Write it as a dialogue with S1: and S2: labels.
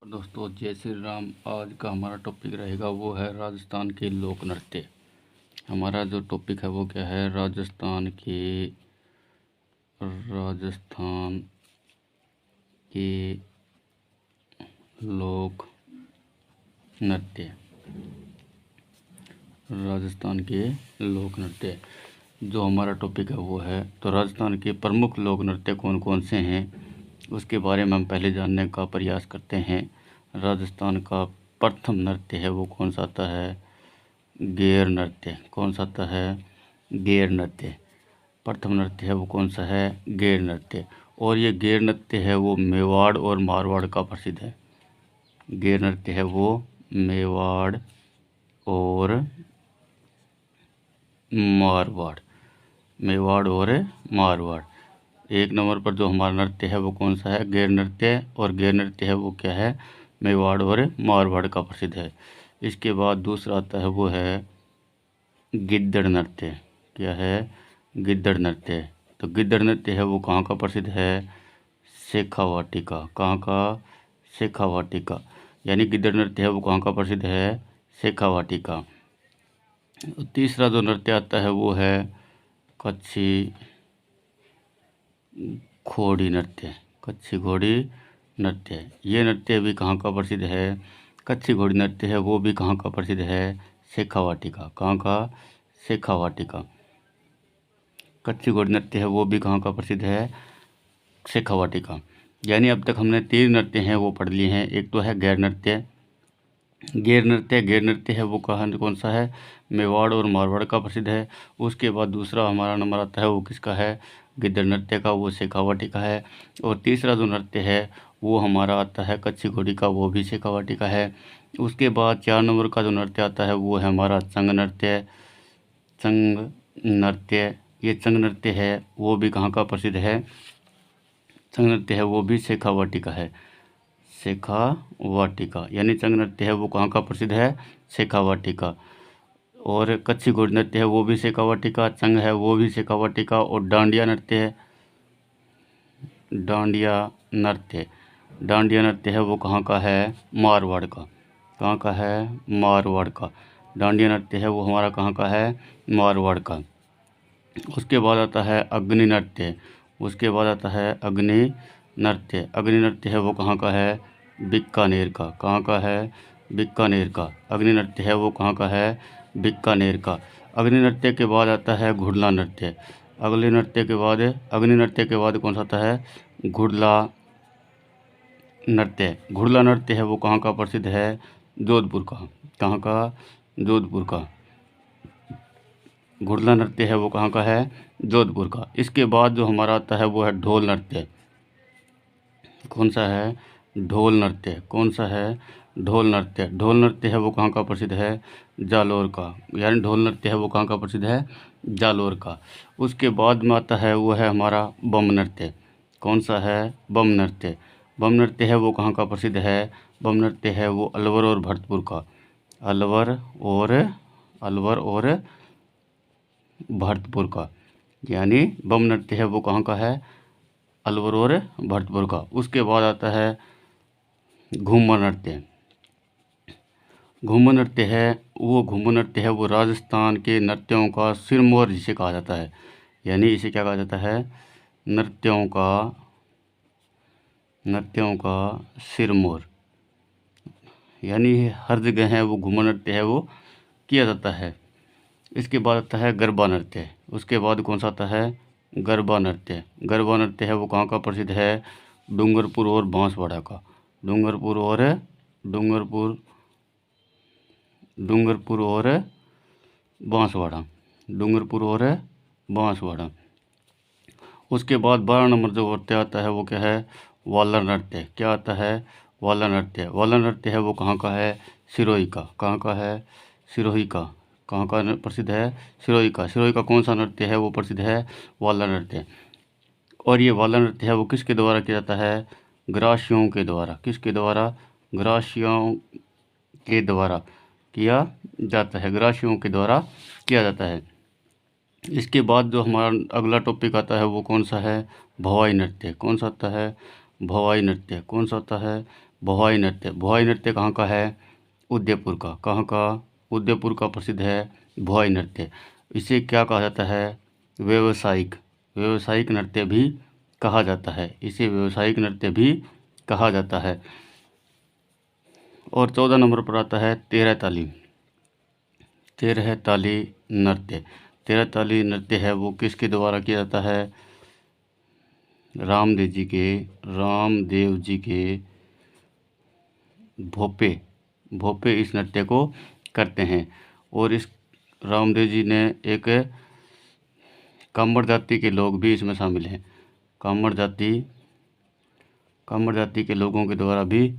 S1: दोस्तों जय श्री राम। आज का हमारा टॉपिक रहेगा वो है राजस्थान के लोक नृत्य। हमारा जो टॉपिक है वो क्या है, राजस्थान के लोक नृत्य। राजस्थान के लोक नृत्य जो हमारा टॉपिक है वो है, तो राजस्थान के प्रमुख लोक नृत्य कौन कौन से हैं उसके बारे में हम पहले जानने का प्रयास करते हैं। राजस्थान का प्रथम नृत्य है वो कौन सा आता है, गेर नृत्य। कौन सा आता है, गेर नृत्य। प्रथम नृत्य है वो कौन सा है, गेर नृत्य। और ये गेर नृत्य है वो मेवाड़ और मारवाड़ का प्रसिद्ध है। गेर नृत्य है वो मेवाड़ और मारवाड़। एक नंबर पर जो हमारा नृत्य है वो कौन सा है, गेर नृत्य। और गेर नृत्य है वो क्या है, मेवाड़ और मारवाड़ का प्रसिद्ध है। इसके बाद दूसरा आता है वो है गिद्दड़ नृत्य। क्या है, गिद्दड़ नृत्य। तो गिद्दड़ नृत्य है वो कहाँ का प्रसिद्ध है, शेखावाटी का। कहाँ का, शेखावाटी का। यानी गिद्दड़ नृत्य है वो कहाँ का प्रसिद्ध है, शेखावाटी का। तीसरा जो नृत्य आता है वो है कच्छी घोड़ी नृत्य। कच्छी घोड़ी नृत्य, ये नृत्य भी कहाँ का प्रसिद्ध है, कच्छी घोड़ी नृत्य है वो भी कहाँ का प्रसिद्ध है, शेखावाटी का। कहाँ का, शेखावाटी का। कच्छी घोड़ी नृत्य है वो भी कहाँ का प्रसिद्ध है, शेखावाटी का। यानी अब तक हमने 3 नृत्य हैं वो पढ़ लिए हैं। एक तो है गैर नृत्य, गेर नृत्य है वो कहाँ, कौन सा है, मेवाड़ और मारवाड़ का प्रसिद्ध है। उसके बाद दूसरा हमारा नंबर आता है वो किसका है, गिद्दड़ नृत्य का, वो शेखावाटी का है। और तीसरा जो नृत्य है वो हमारा आता है कच्छी घोड़ी का, वो भी शेखावाटी का है। उसके बाद 4 नंबर का जो नृत्य आता है वो है हमारा चंग नृत्य। चंग नृत्य, ये चंग नृत्य है वो भी कहाँ का प्रसिद्ध है, चंग नृत्य है वो भी शेखावाटी का है। शेखावाटी का, यानी चंग नृत्य है वो कहाँ का प्रसिद्ध है, शेखावाटी का। और कच्छी घोड़ी नृत्य है वो भी शेखावाटी का, चंग है वो भी शेखावाटी का। और डांडिया नृत्य है, डांडिया नृत्य है वो कहाँ का है, मारवाड़ का। कहाँ का है, मारवाड़ का। डांडिया नृत्य है वो हमारा कहाँ का है, मारवाड़ का। उसके बाद आता है अग्नि नृत्य। उसके बाद आता है अग्नि नृत्य। अग्नि नृत्य है वो कहाँ का है, बीकानेर का। कहाँ का है, बीकानेर का। अग्नि नृत्य है वो कहाँ का है, बीकानेर का। अग्नि नृत्य के बाद आता है घुड़ला नृत्य। अग्नि नृत्य के बाद कौन सा आता है, घुड़ला नृत्य। घुड़ला नृत्य है वो कहाँ का प्रसिद्ध है, जोधपुर का। कहाँ का, जोधपुर का। घुड़ला नृत्य है वो कहाँ का है, जोधपुर का। इसके बाद जो हमारा आता है वो है ढोल नृत्य। कौन सा है, ढोल नृत्य। कौन सा है, ढोल नृत्य। ढोल नृत्य है वो कहाँ का प्रसिद्ध है, जालोर का। यानी ढोल नृत्य है वो कहाँ का प्रसिद्ध है, जालोर का। उसके बाद में आता है वो है हमारा बम नृत्य। कौन सा है, बम नृत्य। बम नृत्य है वो कहाँ का प्रसिद्ध है, बम नृत्य है वो अलवर और भरतपुर का। अलवर और भरतपुर का। यानी बम नृत्य है वो कहाँ का है, अलवर और भरतपुर का। उसके बाद आता है घूमर नृत्य। घूमर नृत्य है वो राजस्थान के नृत्यों का सिरमौर जिसे कहा जाता है। यानी इसे क्या कहा जाता है, नृत्यों का सिरमौर। यानी हर जगह है वो घूमर नृत्य है वो किया जाता है। इसके बाद आता है गरबा नृत्य। उसके बाद कौन सा आता है, गरबा नृत्य। गरबा नृत्य है वो कहाँ का प्रसिद्ध है, डूंगरपुर और बांसवाड़ा का। डूंगरपुर और बांसवाड़ा। उसके बाद 12 नंबर जो नृत्य आता है वो क्या है, वाला नृत्य। क्या आता है, वाला नृत्य। वाला नृत्य है वो कहाँ का है, सिरोही का। कहाँ का है, सिरोही का। कहाँ का प्रसिद्ध है, सिरोही का। सिरोही का कौन सा नृत्य है वो प्रसिद्ध है, वाला नृत्य। और ये वाला नृत्य है वो किसके द्वारा किया जाता है, ग्रासियों के द्वारा। किसके द्वारा, ग्रासियों के द्वारा किया जाता है, ग्रासियों के द्वारा किया जाता है। इसके बाद जो हमारा अगला टॉपिक आता है वो कौन सा है, भवाई नृत्य। कौन सा आता है, भवाई नृत्य। कौन सा आता है, भोवाई नृत्य। भोवाई नृत्य कहाँ का है? उदयपुर का। कहाँ का? उदयपुर का प्रसिद्ध है भोवाई नृत्य। इसे क्या कहा जाता है? व्यावसायिक। व्यावसायिक नृत्य भी कहा जाता है। इसे व्यावसायिक नृत्य भी कहा जाता है। और 14 नंबर पर आता है तेरह ताली। तेरह ताली नृत्य। तेरह ताली नृत्य है वो किसके द्वारा किया जाता है? रामदेव जी के भोपे इस नृत्य को करते हैं। और इस रामदेव जी ने एक कामड़ जाति के लोग भी इसमें शामिल हैं। कामड़ जाति के लोगों के द्वारा भी